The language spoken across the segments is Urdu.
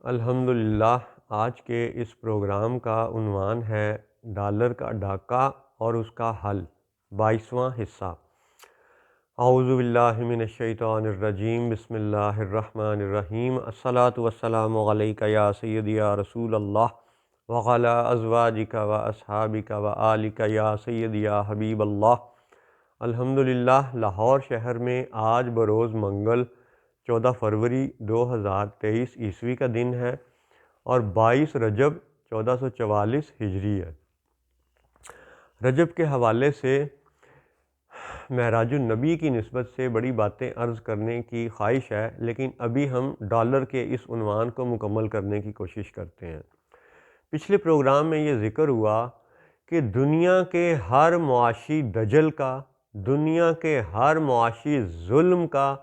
الحمدللہ آج کے اس پروگرام کا عنوان ہے ڈالر کا ڈاکہ اور اس کا حل، 22واں حصہ۔ اعوذ باللہ من الشیطان الرجیم، بسم اللہ الرحمن الرحیم۔ الصلاۃ والسلام علیک یا سیدی یا رسول اللہ وعلی ازواجک و اصحابک و آلک یا سیدی یا حبیب اللہ۔ الحمدللہ لاہور شہر میں آج بروز منگل 14 فروری 2023 عیسوی کا دن ہے اور 22 رجب 1444 ہجری ہے۔ رجب کے حوالے سے معراج النبی کی نسبت سے بڑی باتیں عرض کرنے کی خواہش ہے، لیکن ابھی ہم ڈالر کے اس عنوان کو مکمل کرنے کی کوشش کرتے ہیں۔ پچھلے پروگرام میں یہ ذکر ہوا کہ دنیا کے ہر معاشی دجل کا، دنیا کے ہر معاشی ظلم کا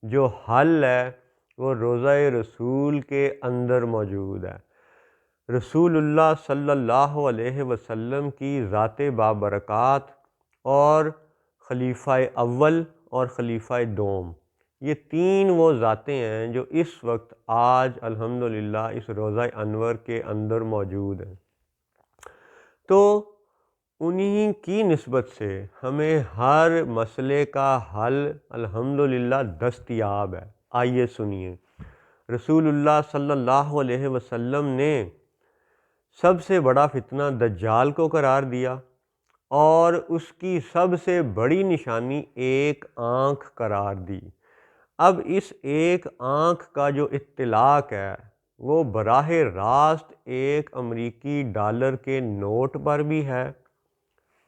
جو حل ہے وہ روضہ رسول کے اندر موجود ہے۔ رسول اللہ صلی اللہ علیہ وسلم کی ذات بابرکات اور خلیفہ اول اور خلیفہ دوم، یہ تین وہ ذاتیں ہیں جو اس وقت آج الحمدللہ اس روضہ انور کے اندر موجود ہیں۔ تو انہی کی نسبت سے ہمیں ہر مسئلے کا حل الحمدللہ دستیاب ہے۔ آئیے سنیے، رسول اللہ صلی اللہ علیہ وسلم نے سب سے بڑا فتنہ دجال کو قرار دیا اور اس کی سب سے بڑی نشانی ایک آنکھ قرار دی۔ اب اس ایک آنکھ کا جو اطلاق ہے وہ براہ راست ایک امریکی ڈالر کے نوٹ پر بھی ہے،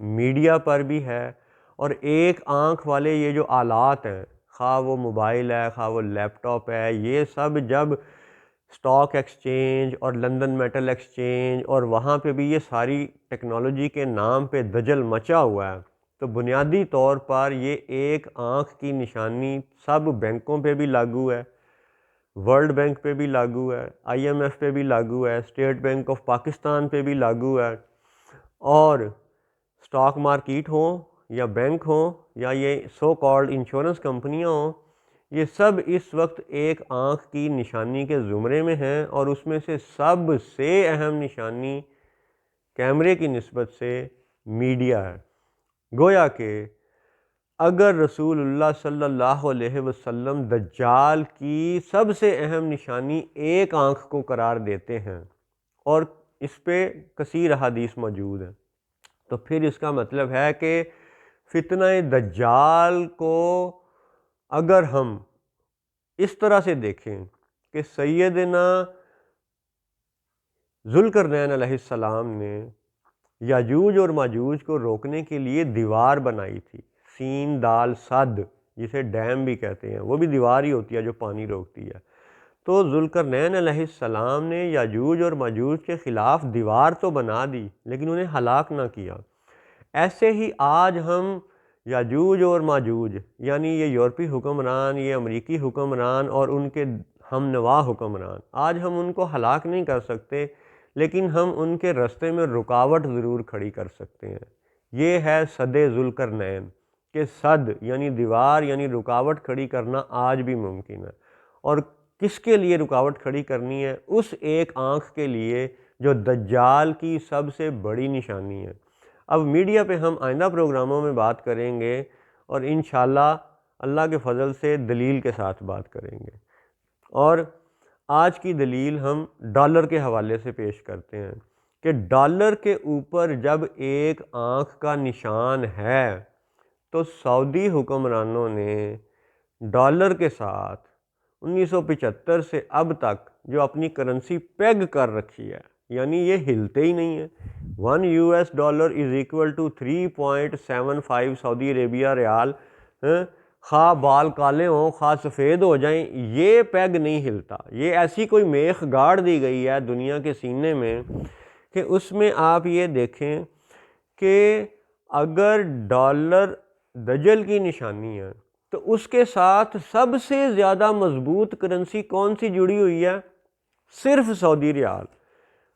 میڈیا پر بھی ہے، اور ایک آنکھ والے یہ جو آلات ہیں، خواہ وہ موبائل ہے، خواہ وہ لیپ ٹاپ ہے، یہ سب جب اسٹاک ایکسچینج اور لندن میٹل ایکسچینج اور وہاں پہ بھی یہ ساری ٹیکنالوجی کے نام پہ دجل مچا ہوا ہے، تو بنیادی طور پر یہ ایک آنکھ کی نشانی سب بینکوں پہ بھی لاگو ہے، ورلڈ بینک پہ بھی لاگو ہے، آئی ایم ایف پہ بھی لاگو ہے، اسٹیٹ بینک آف پاکستان پہ بھی لاگو ہے، اور اسٹاک مارکیٹ ہوں یا بینک ہوں یا یہ سو کالڈ انشورنس کمپنیاں ہوں، یہ سب اس وقت ایک آنکھ کی نشانی کے زمرے میں ہیں، اور اس میں سے سب سے اہم نشانی کیمرے کی نسبت سے میڈیا ہے۔ گویا کہ اگر رسول اللہ صلی اللہ علیہ وسلم دجال کی سب سے اہم نشانی ایک آنکھ کو قرار دیتے ہیں، اور اس پہ کثیر احادیث موجود ہیں، تو پھر اس کا مطلب ہے کہ فتنہ دجال کو اگر ہم اس طرح سے دیکھیں کہ سیدنا ذوالقرنین علیہ السلام نے یاجوج اور ماجوج کو روکنے کے لیے دیوار بنائی تھی، سین دال صد، جسے ڈیم بھی کہتے ہیں، وہ بھی دیوار ہی ہوتی ہے جو پانی روکتی ہے۔ تو ذوالقرنین علیہ السلام نے یاجوج اور ماجوج کے خلاف دیوار تو بنا دی لیکن انہیں ہلاک نہ کیا۔ ایسے ہی آج ہم یاجوج اور ماجوج، یعنی یہ یورپی حکمران، یہ امریکی حکمران اور ان کے ہم نوا حکمران، آج ہم ان کو ہلاک نہیں کر سکتے، لیکن ہم ان کے رستے میں رکاوٹ ضرور کھڑی کر سکتے ہیں۔ یہ ہے صد ذوالقرنین کہ صد یعنی دیوار یعنی رکاوٹ کھڑی کرنا آج بھی ممکن ہے۔ اور کس کے لیے رکاوٹ کھڑی کرنی ہے؟ اس ایک آنکھ کے لیے جو دجال کی سب سے بڑی نشانی ہے۔ اب میڈیا پہ ہم آئندہ پروگراموں میں بات کریں گے اور انشاءاللہ اللہ کے فضل سے دلیل کے ساتھ بات کریں گے، اور آج کی دلیل ہم ڈالر کے حوالے سے پیش کرتے ہیں کہ ڈالر کے اوپر جب ایک آنکھ کا نشان ہے تو سعودی حکمرانوں نے ڈالر کے ساتھ 1975 سے اب تک جو اپنی کرنسی پیگ کر رکھی ہے، یعنی یہ ہلتے ہی نہیں ہے۔ $1 is equal to 3.75 سعودی عربیہ ریال، خواہ بال کالے ہوں خواہ سفید ہو جائیں، یہ پیگ نہیں ہلتا۔ یہ ایسی کوئی میخ گاڑ دی گئی ہے دنیا کے سینے میں کہ اس میں آپ یہ دیکھیں کہ اگر ڈالر دجل کی نشانی ہے تو اس کے ساتھ سب سے زیادہ مضبوط کرنسی کون سی جڑی ہوئی ہے؟ صرف سعودی ریال۔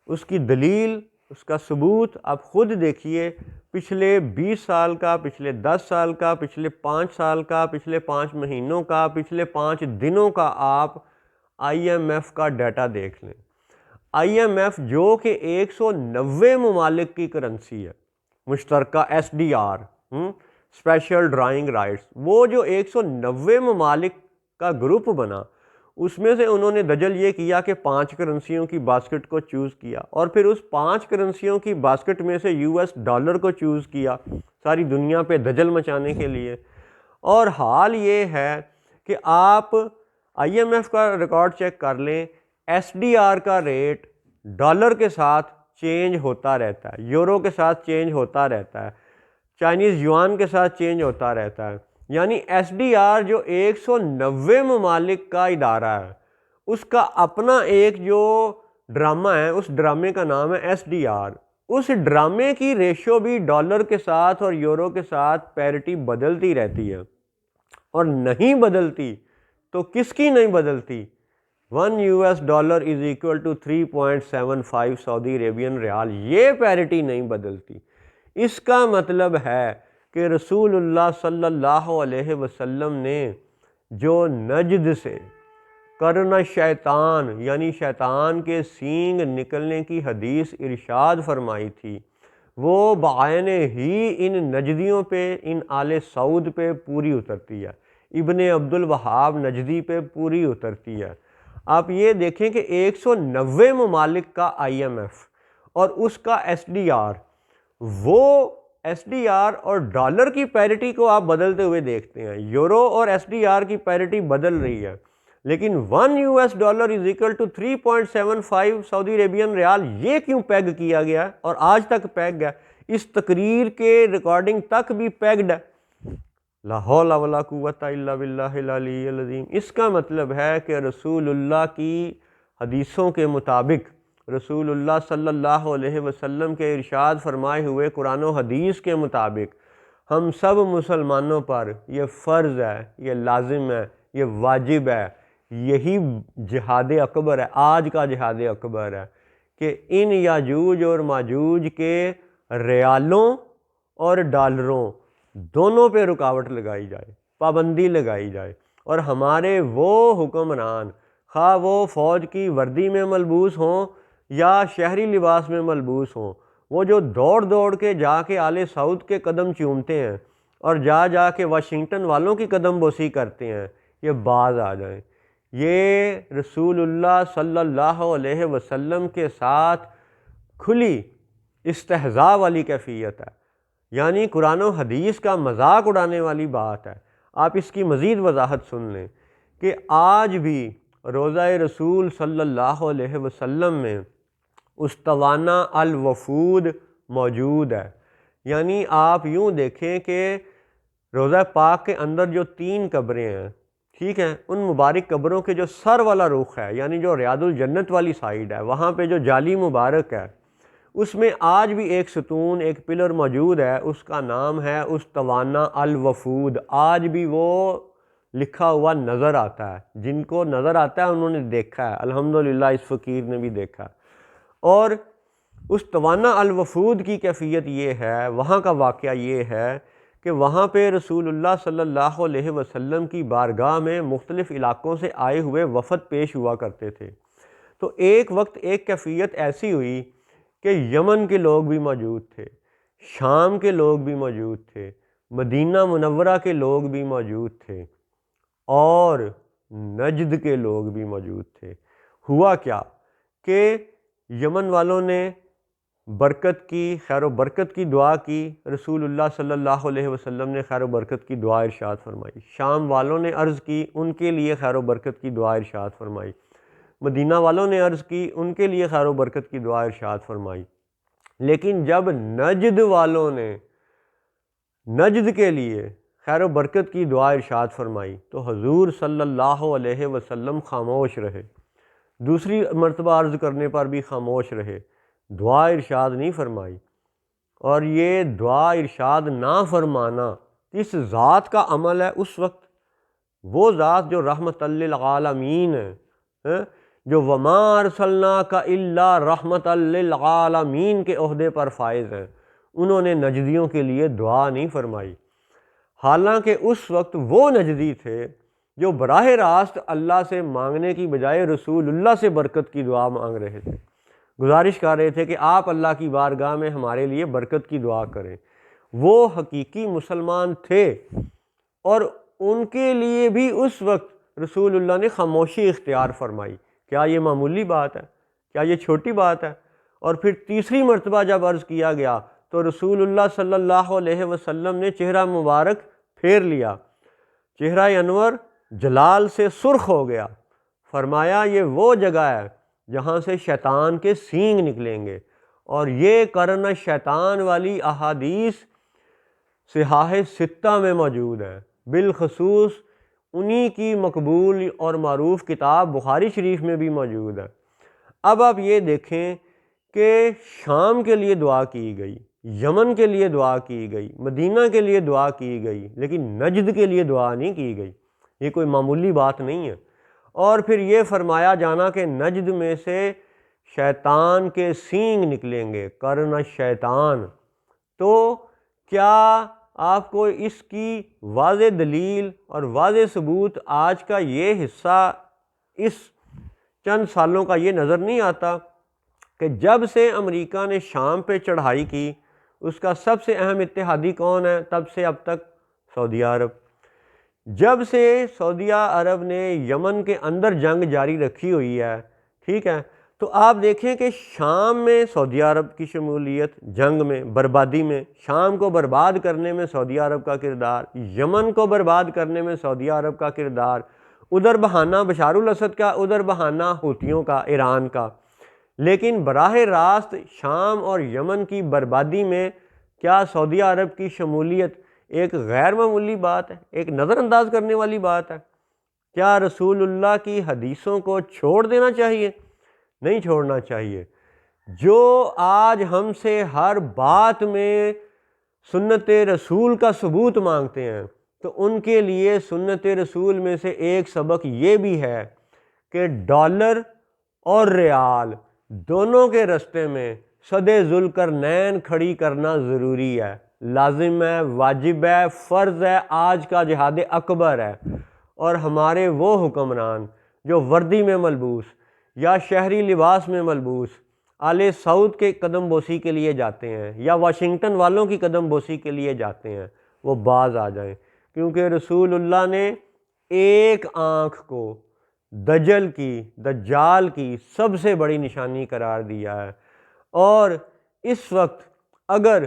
اس کی دلیل، اس کا ثبوت آپ خود دیکھیے، پچھلے 20 سال کا، پچھلے 10 سال کا، پچھلے 5 سال کا، پچھلے 5 مہینوں کا، پچھلے 5 دنوں کا آپ آئی ایم ایف کا ڈیٹا دیکھ لیں۔ آئی ایم ایف جو کہ 190 ممالک کی کرنسی ہے، مشترکہ S D R special drawing rights, وہ جو 190 ممالک کا گروپ بنا، اس میں سے انہوں نے دجل یہ کیا کہ 5 کرنسیوں کی باسکٹ کو چوز کیا، اور پھر اس 5 کرنسیوں کی باسکٹ میں سے یو ایس ڈالر کو چوز کیا ساری دنیا پہ دجل مچانے کے لیے۔ اور حال یہ ہے کہ آپ آئی ایم ایف کا ریکارڈ چیک کر لیں، ایس ڈی آر کا ریٹ ڈالر کے ساتھ چینج ہوتا رہتا ہے، یورو کے ساتھ چینج ہوتا رہتا ہے، چائنیز یوان کے ساتھ چینج ہوتا رہتا ہے۔ یعنی ایس ڈی آر جو 190 ممالک کا ادارہ ہے، اس کا اپنا ایک جو ڈرامہ ہے، اس ڈرامے کا نام ہے ایس ڈی آر۔ اس ڈرامے کی ریشو بھی ڈالر کے ساتھ اور یورو کے ساتھ پیرٹی بدلتی رہتی ہے، اور نہیں بدلتی تو کس کی نہیں بدلتی؟ 1 US dollar is equal to 3.75 Saudi Arabian riyal, یہ پیرٹی نہیں بدلتی۔ اس کا مطلب ہے کہ رسول اللہ صلی اللہ علیہ وسلم نے جو نجد سے قرن شیطان یعنی شیطان کے سینگ نکلنے کی حدیث ارشاد فرمائی تھی، وہ بعین ہی ان نجدیوں پہ، ان آل سعود پہ پوری اترتی ہے، ابن عبد الوہاب نجدی پہ پوری اترتی ہے۔ آپ یہ دیکھیں کہ 190 ممالک کا آئی ایم ایف اور اس کا ایس ڈی آر، وہ ایس ڈی آر اور ڈالر کی پیرٹی کو آپ بدلتے ہوئے دیکھتے ہیں، یورو اور ایس ڈی آر کی پیرٹی بدل رہی ہے، لیکن 1 US dollar is equal to 3.75 Saudi Arabian riyal یہ کیوں پیگ کیا گیا ہے اور آج تک پیگ ہے، اس تقریر کے ریکارڈنگ تک بھی پیگڈ ہے۔ لا حول ولا قوت الا باللہ العلی العظیم۔ اس کا مطلب ہے کہ رسول اللہ کی حدیثوں کے مطابق، رسول اللہ صلی اللہ علیہ وسلم کے ارشاد فرمائے ہوئے قرآن و حدیث کے مطابق ہم سب مسلمانوں پر یہ فرض ہے، یہ لازم ہے، یہ واجب ہے، یہی جہاد اکبر ہے، آج کا جہاد اکبر ہے کہ ان یاجوج اور ماجوج کے ریالوں اور ڈالروں دونوں پہ رکاوٹ لگائی جائے، پابندی لگائی جائے، اور ہمارے وہ حکمران، خواہ وہ فوج کی وردی میں ملبوس ہوں یا شہری لباس میں ملبوس ہوں، وہ جو دوڑ دوڑ کے جا کے آل سعود کے قدم چومتے ہیں اور جا کے واشنگٹن والوں کی قدم بوسی کرتے ہیں، یہ باز آ جائیں۔ یہ رسول اللہ صلی اللہ علیہ وسلم کے ساتھ کھلی استہزاء والی کیفیت ہے، یعنی قرآن و حدیث کا مذاق اڑانے والی بات ہے۔ آپ اس کی مزید وضاحت سن لیں کہ آج بھی روضہ رسول صلی اللہ علیہ وسلم میں استوانہ الوفود موجود ہے۔ یعنی آپ یوں دیکھیں کہ روضہ پاک کے اندر جو 3 قبریں ہیں، ٹھیک ہے، ان مبارک قبروں کے جو سر والا رخ ہے، یعنی جو ریاض الجنت والی سائیڈ ہے، وہاں پہ جو جالی مبارک ہے، اس میں آج بھی ایک ستون، ایک پلر موجود ہے، اس کا نام ہے استوانہ الوفود۔ آج بھی وہ لکھا ہوا نظر آتا ہے، جن کو نظر آتا ہے انہوں نے دیکھا ہے، الحمدللہ اس فقیر نے بھی دیکھا۔ اور استوانہ الوفود کی کیفیت یہ ہے، وہاں کا واقعہ یہ ہے کہ وہاں پہ رسول اللہ صلی اللہ علیہ وسلم کی بارگاہ میں مختلف علاقوں سے آئے ہوئے وفد پیش ہوا کرتے تھے۔ تو ایک وقت ایک کیفیت ایسی ہوئی کہ یمن کے لوگ بھی موجود تھے، شام کے لوگ بھی موجود تھے، مدینہ منورہ کے لوگ بھی موجود تھے، اور نجد کے لوگ بھی موجود تھے۔ ہوا کیا کہ یمن والوں نے برکت کی، خیر و برکت کی دعا کی، رسول اللہ صلی اللہ علیہ وسلم نے خیر و برکت کی دعا ارشاد فرمائی۔ شام والوں نے عرض کی، ان کے لیے خیر و برکت کی دعا ارشاد فرمائی۔ مدینہ والوں نے عرض کی، ان کے لیے خیر و برکت کی دعا ارشاد فرمائی۔ لیکن جب نجد والوں نے نجد کے لیے خیر و برکت کی دعا ارشاد فرمائی تو حضور صلی اللہ علیہ وسلم خاموش رہے، دوسری مرتبہ عرض کرنے پر بھی خاموش رہے، دعا ارشاد نہیں فرمائی۔ اور یہ دعا ارشاد نہ فرمانا کس ذات کا عمل ہے اس وقت؟ وہ ذات جو رحمت للعالمین ہے، جو وما ارسلناک الا رحمت للعالمین کے عہدے پر فائز ہیں، انہوں نے نجدیوں کے لیے دعا نہیں فرمائی، حالانکہ اس وقت وہ نجدی تھے جو براہ راست اللہ سے مانگنے کی بجائے رسول اللہ سے برکت کی دعا مانگ رہے تھے، گزارش کر رہے تھے کہ آپ اللہ کی بارگاہ میں ہمارے لیے برکت کی دعا کریں۔ وہ حقیقی مسلمان تھے، اور ان کے لیے بھی اس وقت رسول اللہ نے خاموشی اختیار فرمائی۔ کیا یہ معمولی بات ہے؟ کیا یہ چھوٹی بات ہے؟ اور پھر تیسری مرتبہ جب عرض کیا گیا تو رسول اللہ صلی اللہ علیہ وسلم نے چہرہ مبارک پھیر لیا، چہرہ انور جلال سے سرخ ہو گیا، فرمایا یہ وہ جگہ ہے جہاں سے شیطان کے سینگ نکلیں گے۔ اور یہ قرن شیطان والی احادیث صحاح ستہ میں موجود ہے، بالخصوص انہی کی مقبول اور معروف کتاب بخاری شریف میں بھی موجود ہے۔ اب آپ یہ دیکھیں کہ شام کے لیے دعا کی گئی، یمن کے لیے دعا کی گئی، مدینہ کے لیے دعا کی گئی، لیکن نجد کے لیے دعا نہیں کی گئی۔ یہ کوئی معمولی بات نہیں ہے۔ اور پھر یہ فرمایا جانا کہ نجد میں سے شیطان کے سینگ نکلیں گے، قرن شیطان، تو کیا آپ کو اس کی واضح دلیل اور واضح ثبوت آج کا یہ حصہ اس چند سالوں کا یہ نظر نہیں آتا کہ جب سے امریکہ نے شام پہ چڑھائی کی، اس کا سب سے اہم اتحادی کون ہے تب سے اب تک؟ سعودیہ عرب۔ جب سے سعودیہ عرب نے یمن کے اندر جنگ جاری رکھی ہوئی ہے، ٹھیک ہے، تو آپ دیکھیں کہ شام میں سعودیہ عرب کی شمولیت، جنگ میں، بربادی میں، شام کو برباد کرنے میں سعودیہ عرب کا کردار، یمن کو برباد کرنے میں سعودیہ عرب کا کردار، ادھر بہانہ بشار الاسد کا، ادھر بہانہ حوثیوں کا، ایران کا۔ لیکن براہ راست شام اور یمن کی بربادی میں کیا سعودیہ عرب کی شمولیت ایک غیر معمولی بات ہے، ایک نظر انداز کرنے والی بات ہے؟ کیا رسول اللہ کی حدیثوں کو چھوڑ دینا چاہیے؟ نہیں چھوڑنا چاہیے۔ جو آج ہم سے ہر بات میں سنت رسول کا ثبوت مانگتے ہیں، تو ان کے لیے سنت رسول میں سے ایک سبق یہ بھی ہے کہ ڈالر اور ریال دونوں کے رستے میں صد ذوالقرنین کھڑی کرنا ضروری ہے، لازم ہے، واجب ہے، فرض ہے، آج کا جہاد اکبر ہے۔ اور ہمارے وہ حکمران جو وردی میں ملبوس یا شہری لباس میں ملبوس آل سعود کے قدم بوسی کے لیے جاتے ہیں یا واشنگٹن والوں کی قدم بوسی کے لیے جاتے ہیں، وہ باز آ جائیں، کیونکہ رسول اللہ نے ایک آنکھ کو دجال کی سب سے بڑی نشانی قرار دیا ہے۔ اور اس وقت اگر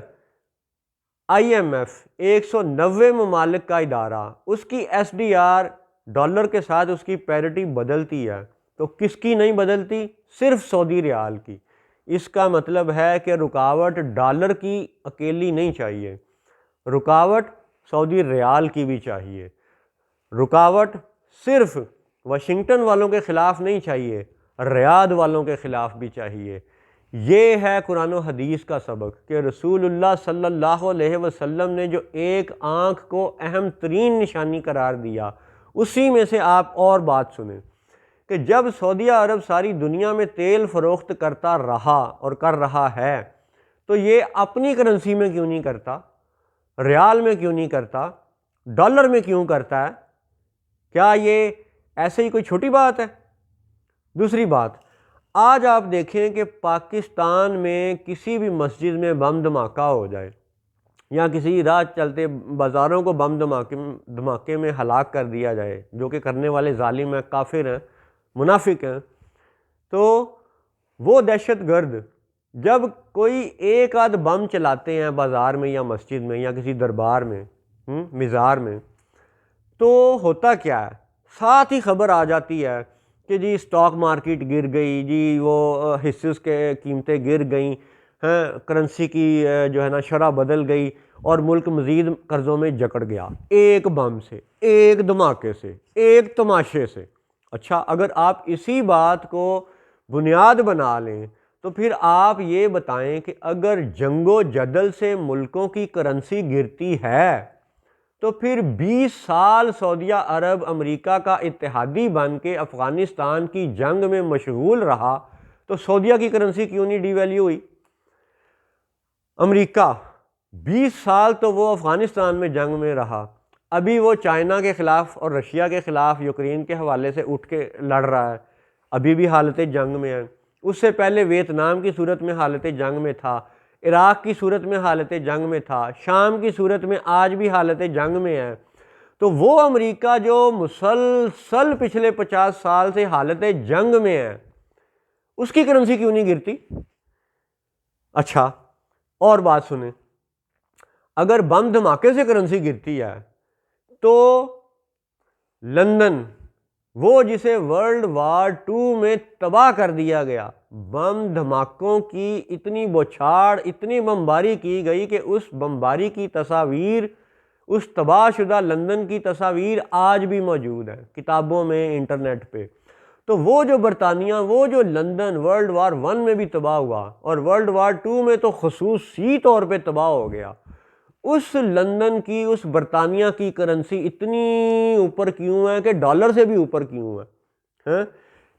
آئی ایم ایف 190 ممالک کا ادارہ، اس کی ایس ڈی آر ڈالر کے ساتھ اس کی پیرٹی بدلتی ہے، تو کس کی نہیں بدلتی؟ صرف سعودی ریال کی۔ اس کا مطلب ہے کہ رکاوٹ ڈالر کی اکیلی نہیں چاہیے، رکاوٹ سعودی ریال کی بھی چاہیے، رکاوٹ صرف واشنگٹن والوں کے خلاف نہیں چاہیے، ریاض والوں کے خلاف بھی چاہیے۔ یہ ہے قرآن و حدیث کا سبق کہ رسول اللہ صلی اللہ علیہ وسلم نے جو ایک آنکھ کو اہم ترین نشانی قرار دیا، اسی میں سے آپ اور بات سنیں کہ جب سعودیہ عرب ساری دنیا میں تیل فروخت کرتا رہا اور کر رہا ہے، تو یہ اپنی کرنسی میں کیوں نہیں کرتا؟ ریال میں کیوں نہیں کرتا؟ ڈالر میں کیوں کرتا ہے؟ کیا یہ ایسے ہی کوئی چھوٹی بات ہے؟ دوسری بات، آج آپ دیکھیں کہ پاکستان میں کسی بھی مسجد میں بم دھماکہ ہو جائے یا کسی راہ چلتے بازاروں کو بم دھماکے میں ہلاک کر دیا جائے، جو کہ کرنے والے ظالم ہیں، کافر ہیں، منافق ہیں، تو وہ دہشت گرد جب کوئی ایک آدھ بم چلاتے ہیں بازار میں یا مسجد میں یا کسی دربار میں، مزار میں، تو ہوتا کیا ہے؟ ساتھ ہی خبر آ جاتی ہے کہ جی اسٹاک مارکیٹ گر گئی، جی وہ حصص کے قیمتیں گر گئیں، کرنسی کی جو ہے نا شرح بدل گئی، اور ملک مزید قرضوں میں جکڑ گیا، ایک بم سے، ایک دھماکے سے، ایک تماشے سے۔ اچھا، اگر آپ اسی بات کو بنیاد بنا لیں تو پھر آپ یہ بتائیں کہ اگر جنگ و جدل سے ملکوں کی کرنسی گرتی ہے تو پھر 20 سال سعودیہ عرب امریکہ کا اتحادی بن کے افغانستان کی جنگ میں مشغول رہا، تو سعودیہ کی کرنسی کیوں نہیں ڈی ویلیو ہوئی؟ امریکہ 20 سال تو وہ افغانستان میں جنگ میں رہا، ابھی وہ چائنا کے خلاف اور رشیا کے خلاف یوکرین کے حوالے سے اٹھ کے لڑ رہا ہے، ابھی بھی حالت جنگ میں ہے. اس سے پہلے ویتنام کی صورت میں حالت جنگ میں تھا، عراق کی صورت میں حالت جنگ میں تھا، شام کی صورت میں آج بھی حالت جنگ میں ہے. تو وہ امریکہ جو مسلسل پچھلے 50 سال سے حالت جنگ میں ہے، اس کی کرنسی کیوں نہیں گرتی؟ اچھا اور بات سنیں، اگر بم دھماکے سے کرنسی گرتی ہے تو لندن، وہ جسے ورلڈ وار 2 میں تباہ کر دیا گیا، بم دھماکوں کی اتنی بوچھاڑ، اتنی بمباری کی گئی کہ اس بمباری کی تصاویر، اس تباہ شدہ لندن کی تصاویر آج بھی موجود ہیں کتابوں میں، انٹرنیٹ پہ. تو وہ جو برطانیہ، وہ جو لندن ورلڈ وار 1 میں بھی تباہ ہوا اور ورلڈ وار 2 میں تو خصوصی طور پہ تباہ ہو گیا، اس لندن کی، اس برطانیہ کی کرنسی اتنی اوپر کیوں ہے کہ ڈالر سے بھی اوپر کیوں ہے؟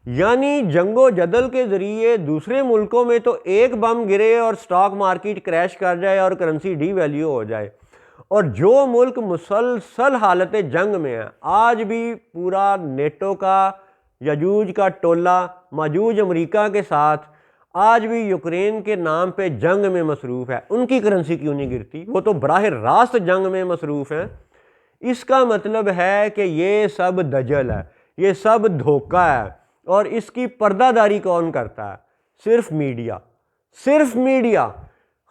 یعنی جنگ و جدل کے ذریعے دوسرے ملکوں میں تو ایک بم گرے اور سٹاک مارکیٹ کریش کر جائے اور کرنسی ڈی ویلیو ہو جائے، اور جو ملک مسلسل حالت جنگ میں ہے، آج بھی پورا نیٹو کا یجوج کا ٹولہ ماجوج امریکہ کے ساتھ آج بھی یوکرین کے نام پہ جنگ میں مصروف ہے، ان کی کرنسی کیوں نہیں گرتی؟ وہ تو براہ راست جنگ میں مصروف ہیں. اس کا مطلب ہے کہ یہ سب دجل ہے، یہ سب دھوکہ ہے، اور اس کی پردہ داری کون کرتا ہے؟ صرف میڈیا. صرف میڈیا.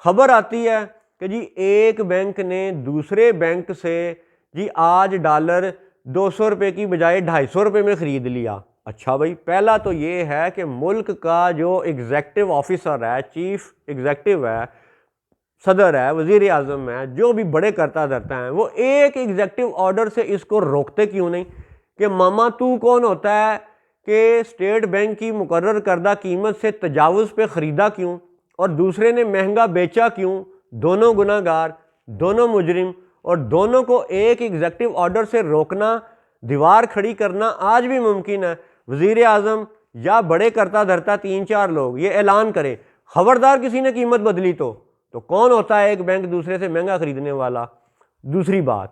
خبر آتی ہے کہ جی ایک بینک نے دوسرے بینک سے جی آج ڈالر 200 روپے کی بجائے 250 روپے میں خرید لیا. اچھا بھائی، پہلا تو یہ ہے کہ ملک کا جو ایگزیکٹو آفیسر ہے، چیف ایگزیکٹو ہے، صدر ہے، وزیر اعظم ہے، جو بھی بڑے کرتا دھرتا ہیں، وہ ایک ایگزیکٹو آرڈر سے اس کو روکتے کیوں نہیں کہ ماما تو کون ہوتا ہے کہ اسٹیٹ بینک کی مقرر کردہ قیمت سے تجاوز پہ خریدا کیوں اور دوسرے نے مہنگا بیچا کیوں؟ دونوں گناہ گار، دونوں مجرم، اور دونوں کو ایک ایگزیکٹو آرڈر سے روکنا، دیوار کھڑی کرنا آج بھی ممکن ہے. وزیر اعظم یا بڑے کرتا دھرتا 3-4 لوگ یہ اعلان کریں، خبردار کسی نے قیمت بدلی تو کون ہوتا ہے ایک بینک دوسرے سے مہنگا خریدنے والا؟ دوسری بات،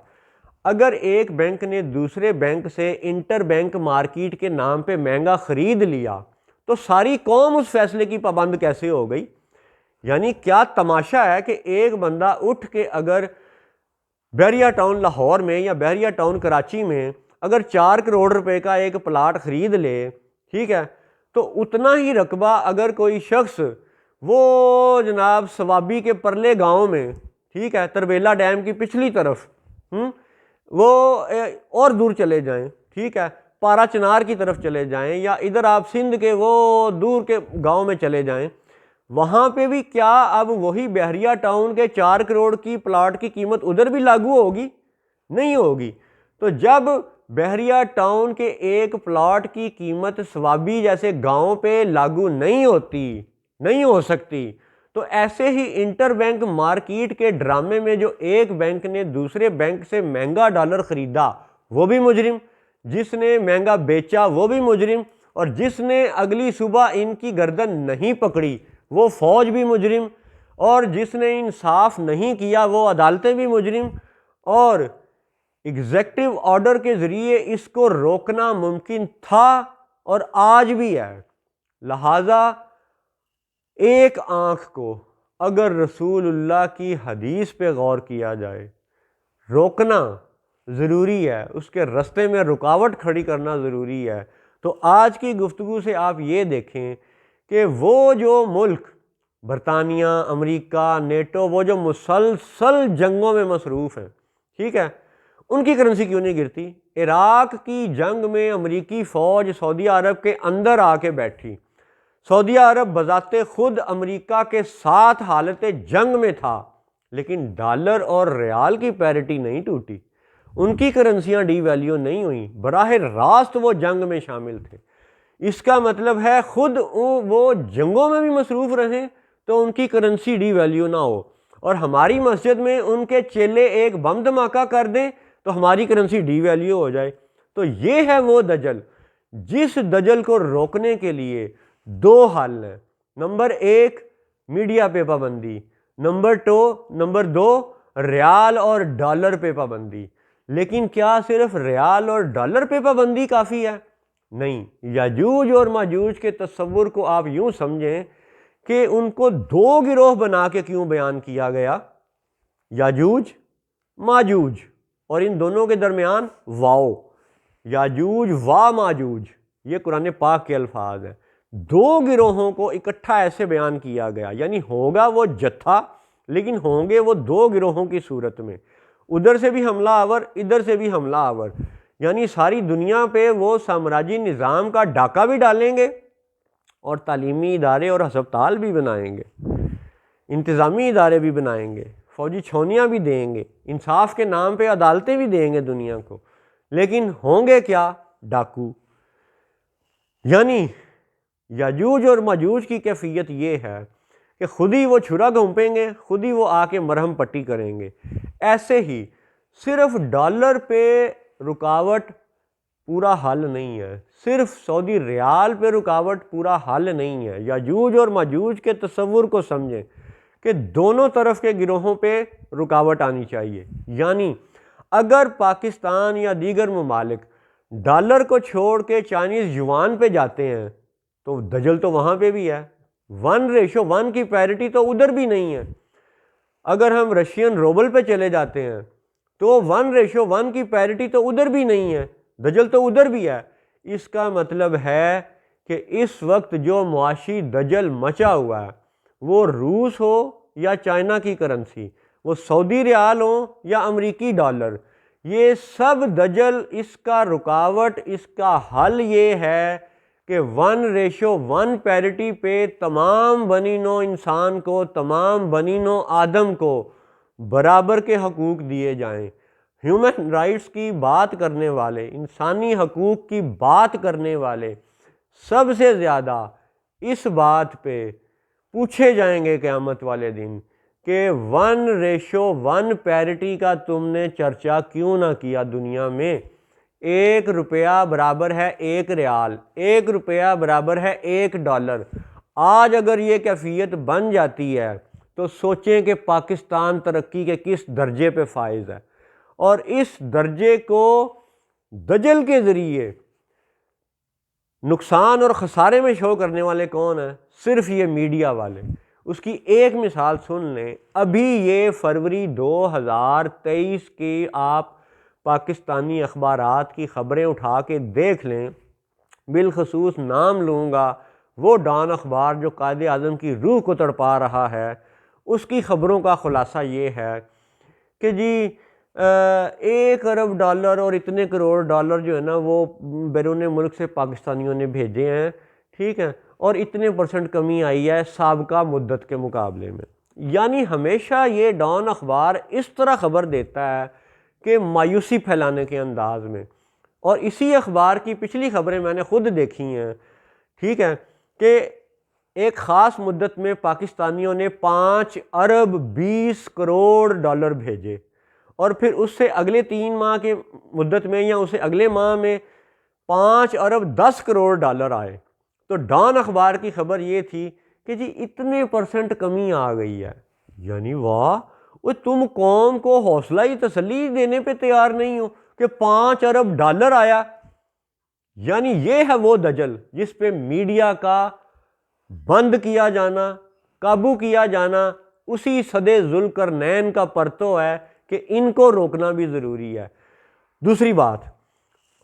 اگر ایک بینک نے دوسرے بینک سے انٹر بینک مارکیٹ کے نام پہ مہنگا خرید لیا تو ساری قوم اس فیصلے کی پابند کیسے ہو گئی؟ یعنی کیا تماشا ہے کہ ایک بندہ اٹھ کے اگر بحریہ ٹاؤن لاہور میں یا بحریہ ٹاؤن کراچی میں اگر 4 کروڑ روپے کا ایک پلاٹ خرید لے، ٹھیک ہے، تو اتنا ہی رقبہ اگر کوئی شخص وہ جناب سوابی کے پرلے گاؤں میں، ٹھیک ہے، تربیلا ڈیم کی پچھلی طرف، وہ اور دور چلے جائیں، ٹھیک ہے، پارا چنار کی طرف چلے جائیں، یا ادھر آپ سندھ کے وہ دور کے گاؤں میں چلے جائیں، وہاں پہ بھی کیا اب وہی بحریہ ٹاؤن کے 4 کروڑ کی پلاٹ کی قیمت ادھر بھی لاگو ہوگی؟ نہیں ہوگی. تو جب بحریہ ٹاؤن کے ایک پلاٹ کی قیمت سوابی جیسے گاؤں پہ لاگو نہیں ہوتی، نہیں ہو سکتی، تو ایسے ہی انٹر بینک مارکیٹ کے ڈرامے میں جو ایک بینک نے دوسرے بینک سے مہنگا ڈالر خریدا وہ بھی مجرم، جس نے مہنگا بیچا وہ بھی مجرم، اور جس نے اگلی صبح ان کی گردن نہیں پکڑی وہ فوج بھی مجرم، اور جس نے انصاف نہیں کیا وہ عدالتیں بھی مجرم، اور ایگزیکٹو آرڈر کے ذریعے اس کو روکنا ممکن تھا اور آج بھی ہے. لہٰذا ایک آنکھ کو اگر رسول اللہ کی حدیث پہ غور کیا جائے، روکنا ضروری ہے، اس کے رستے میں رکاوٹ کھڑی کرنا ضروری ہے. تو آج کی گفتگو سے آپ یہ دیکھیں کہ وہ جو ملک برطانیہ، امریکہ، نیٹو، وہ جو مسلسل جنگوں میں مصروف ہیں، ٹھیک ہے، ان کی کرنسی کیوں نہیں گرتی؟ عراق کی جنگ میں امریکی فوج سعودی عرب کے اندر آ کے بیٹھی، سعودی عرب بذات خود امریکہ کے ساتھ حالت جنگ میں تھا، لیکن ڈالر اور ریال کی پیرٹی نہیں ٹوٹی، ان کی کرنسیاں ڈی ویلیو نہیں ہوئیں، براہ راست وہ جنگ میں شامل تھے. اس کا مطلب ہے خود وہ جنگوں میں بھی مصروف رہیں تو ان کی کرنسی ڈی ویلیو نہ ہو، اور ہماری مسجد میں ان کے چیلے ایک بم دھماکہ کر دیں تو ہماری کرنسی ڈی ویلیو ہو جائے. تو یہ ہے وہ دجل، جس دجل کو روکنے کے لیے 2 حل ہیں. نمبر 1 میڈیا پہ پابندی، نمبر 2 ریال اور ڈالر پہ پابندی. لیکن کیا صرف ریال اور ڈالر پہ پابندی کافی ہے؟ نہیں، یاجوج اور ماجوج کے تصور کو آپ یوں سمجھیں کہ ان کو دو گروہ بنا کے کیوں بیان کیا گیا، یاجوج ماجوج، اور ان دونوں کے درمیان واو، یاجوج و ماجوج، یہ قرآن پاک کے الفاظ ہیں۔ دو گروہوں کو اکٹھا ایسے بیان کیا گیا، یعنی ہوگا وہ جتھا لیکن ہوں گے وہ دو گروہوں کی صورت میں، ادھر سے بھی حملہ آور ادھر سے بھی حملہ آور، یعنی ساری دنیا پہ وہ سامراجی نظام کا ڈاکہ بھی ڈالیں گے اور تعلیمی ادارے اور ہسپتال بھی بنائیں گے، انتظامی ادارے بھی بنائیں گے، فوجی چھونیاں بھی دیں گے، انصاف کے نام پہ عدالتیں بھی دیں گے دنیا کو، لیکن ہوں گے کیا؟ ڈاکو۔ یعنی یاجوج اور ماجوج کی کیفیت یہ ہے کہ خود ہی وہ چھرا گھونپیں گے، خود ہی وہ آ کے مرہم پٹی کریں گے۔ ایسے ہی صرف ڈالر پہ رکاوٹ پورا حل نہیں ہے، صرف سعودی ریال پہ رکاوٹ پورا حل نہیں ہے۔ یاجوج اور ماجوج کے تصور کو سمجھیں کہ دونوں طرف کے گروہوں پہ رکاوٹ آنی چاہیے، یعنی اگر پاکستان یا دیگر ممالک ڈالر کو چھوڑ کے چائنیز یوان پہ جاتے ہیں تو دجل تو وہاں پہ بھی ہے، 1:1 کی پیرٹی تو ادھر بھی نہیں ہے۔ اگر ہم رشین روبل پہ چلے جاتے ہیں تو 1:1 کی پیرٹی تو ادھر بھی نہیں ہے، دجل تو ادھر بھی ہے۔ اس کا مطلب ہے کہ اس وقت جو معاشی دجل مچا ہوا ہے، وہ روس ہو یا چائنا کی کرنسی، وہ سعودی ریال ہو یا امریکی ڈالر، یہ سب دجل، اس کا رکاوٹ، اس کا حل یہ ہے کہ 1:1 پیرٹی پہ تمام بنی نوع انسان کو، تمام بنی نوع آدم کو برابر کے حقوق دیے جائیں۔ ہیومن رائٹس کی بات کرنے والے، انسانی حقوق کی بات کرنے والے سب سے زیادہ اس بات پہ پوچھے جائیں گے قیامت والے دن کہ 1:1 پیرٹی کا تم نے چرچا کیوں نہ کیا دنیا میں؟ 1 روپیہ برابر ہے 1 ریال، 1 روپیہ برابر ہے 1 ڈالر۔ آج اگر یہ کیفیت بن جاتی ہے تو سوچیں کہ پاکستان ترقی کے کس درجے پہ فائز ہے، اور اس درجے کو دجل کے ذریعے نقصان اور خسارے میں شو کرنے والے کون ہیں؟ صرف یہ میڈیا والے۔ اس کی ایک مثال سن لیں، ابھی یہ فروری 2023 کی آپ پاکستانی اخبارات کی خبریں اٹھا کے دیکھ لیں، بالخصوص نام لوں گا وہ ڈان اخبار جو قائد اعظم کی روح کو تڑپا رہا ہے، اس کی خبروں کا خلاصہ یہ ہے کہ جی 1 ارب ڈالر اور اتنے کروڑ ڈالر جو ہے نا وہ بیرون ملک سے پاکستانیوں نے بھیجے ہیں، ٹھیک ہے، اور اتنے % کمی آئی ہے سابقہ مدت کے مقابلے میں۔ یعنی ہمیشہ یہ ڈان اخبار اس طرح خبر دیتا ہے کہ مایوسی پھیلانے کے انداز میں، اور اسی اخبار کی پچھلی خبریں میں نے خود دیکھی ہیں، ٹھیک ہے، کہ ایک خاص مدت میں پاکستانیوں نے 5 ارب 20 کروڑ ڈالر بھیجے، اور پھر اس سے اگلے 3 ماہ کے مدت میں یا اسے اگلے ماہ میں 5 ارب 10 کروڑ ڈالر آئے۔ تو ڈان اخبار کی خبر یہ تھی کہ جی اتنے % کمی آ گئی ہے۔ یعنی واہ، وہ تم قوم کو حوصلہ ہی تسلی دینے پہ تیار نہیں ہو کہ 5 ارب ڈالر آیا۔ یعنی یہ ہے وہ دجل جس پہ میڈیا کا بند کیا جانا، قابو کیا جانا اسی صدِ ذوالقرنین کا پرتو ہے کہ ان کو روکنا بھی ضروری ہے۔ دوسری بات،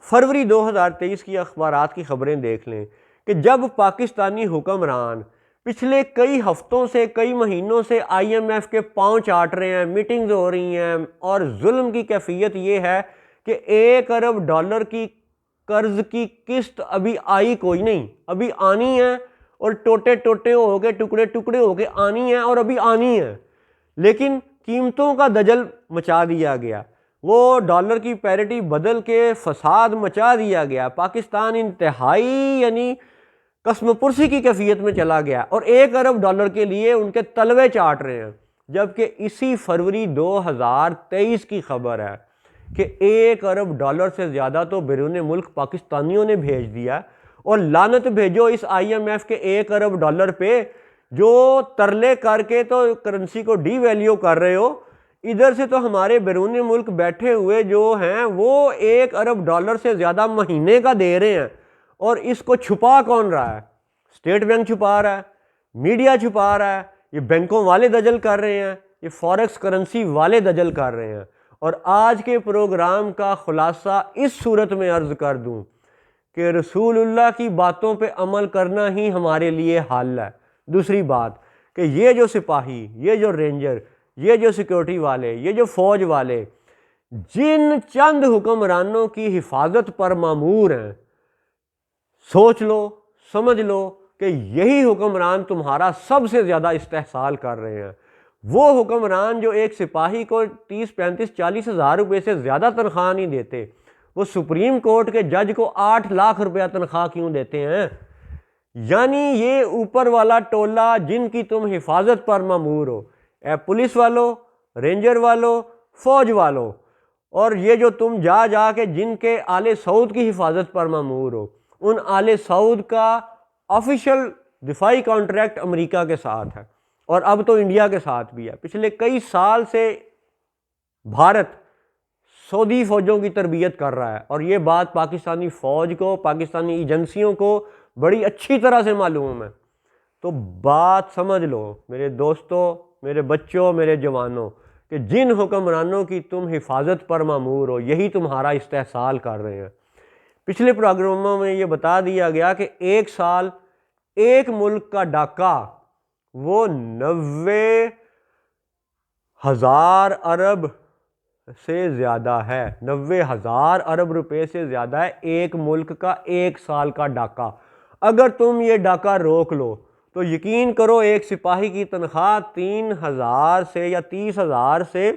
فروری 2023 کی اخبارات کی خبریں دیکھ لیں کہ جب پاکستانی حکمران پچھلے کئی ہفتوں سے، کئی مہینوں سے IMF کے پاؤں چاٹ رہے ہیں، میٹنگز ہو رہی ہیں، اور ظلم کی کیفیت یہ ہے کہ 1 ارب ڈالر کی قرض کی قسط ابھی آئی کوئی نہیں، ابھی آنی ہے، اور ٹوٹے ٹوٹے ہو کے، ٹکڑے ٹکڑے ہو کے آنی ہے، اور ابھی آنی ہے، لیکن قیمتوں کا دجل مچا دیا گیا، وہ ڈالر کی پیرٹی بدل کے فساد مچا دیا گیا، پاکستان انتہائی یعنی قسم پرسی کی کیفیت میں چلا گیا، اور 1 ارب ڈالر کے لیے ان کے تلوے چاٹ رہے ہیں۔ جبکہ اسی فروری 2023 کی خبر ہے کہ 1 ارب ڈالر سے زیادہ تو بیرون ملک پاکستانیوں نے بھیج دیا، اور لعنت بھیجو اس IMF کے 1 ارب ڈالر پہ جو ترلے کر کے تو کرنسی کو ڈی ویلیو کر رہے ہو۔ ادھر سے تو ہمارے بیرون ملک بیٹھے ہوئے جو ہیں وہ $1 ارب سے زیادہ مہینے کا دے رہے ہیں، اور اس کو چھپا کون رہا ہے؟ اسٹیٹ بینک چھپا رہا ہے، میڈیا چھپا رہا ہے، یہ بینکوں والے دجل کر رہے ہیں، یہ فوریکس کرنسی والے دجل کر رہے ہیں۔ اور آج کے پروگرام کا خلاصہ اس صورت میں عرض کر دوں کہ رسول اللہ کی باتوں پہ عمل کرنا ہی ہمارے لیے حل ہے۔ دوسری بات کہ یہ جو سپاہی، یہ جو رینجر، یہ جو سیکورٹی والے، یہ جو فوج والے جن چند حکمرانوں کی حفاظت پر مامور ہیں، سوچ لو، سمجھ لو کہ یہی حکمران تمہارا سب سے زیادہ استحصال کر رہے ہیں۔ وہ حکمران جو ایک سپاہی کو 30 35 40 ہزار روپے سے زیادہ تنخواہ نہیں دیتے، وہ سپریم کورٹ کے جج کو 8 لاکھ روپیہ تنخواہ کیوں دیتے ہیں؟ یعنی یہ اوپر والا ٹولہ جن کی تم حفاظت پر مامور ہو، اے پولیس والو، رینجر والو، فوج والو، اور یہ جو تم جا جا کے جن کے آل سعود کی حفاظت پر مامور ہو، ان آل سعود کا آفیشل دفاعی کانٹریکٹ امریکہ کے ساتھ ہے، اور اب تو انڈیا کے ساتھ بھی ہے۔ پچھلے کئی سال سے بھارت سعودی فوجوں کی تربیت کر رہا ہے، اور یہ بات پاکستانی فوج کو، پاکستانی ایجنسیوں کو بڑی اچھی طرح سے معلوم ہے۔ تو بات سمجھ لو میرے دوستوں، میرے بچوں، میرے جوانوں، کہ جن حکمرانوں کی تم حفاظت پر مامور ہو یہی تمہارا استحصال کر رہے ہیں۔ پچھلے پروگراموں میں یہ بتا دیا گیا کہ ایک سال ایک ملک کا ڈاکہ وہ 90,000 ارب سے زیادہ ہے، 90,000 ارب روپے سے زیادہ ہے ایک ملک کا ایک سال کا ڈاکہ۔ اگر تم یہ ڈاکہ روک لو تو یقین کرو ایک سپاہی کی تنخواہ 3,000 سے یا 30,000 سے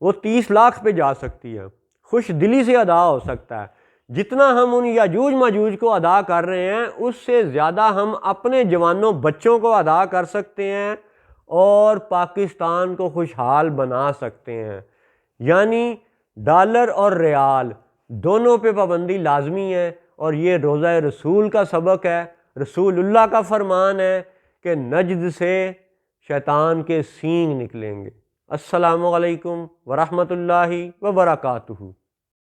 وہ 30 لاکھ پہ جا سکتی ہے، خوش دلی سے ادا ہو سکتا ہے۔ جتنا ہم ان یاجوج ماجوج کو ادا کر رہے ہیں اس سے زیادہ ہم اپنے جوانوں بچوں کو ادا کر سکتے ہیں اور پاکستان کو خوشحال بنا سکتے ہیں۔ یعنی ڈالر اور ریال دونوں پہ پابندی لازمی ہے، اور یہ روزہ رسول کا سبق ہے، رسول اللہ کا فرمان ہے کہ نجد سے شیطان کے سینگ نکلیں گے۔ السلام علیکم ورحمۃ اللہ وبرکاتہ۔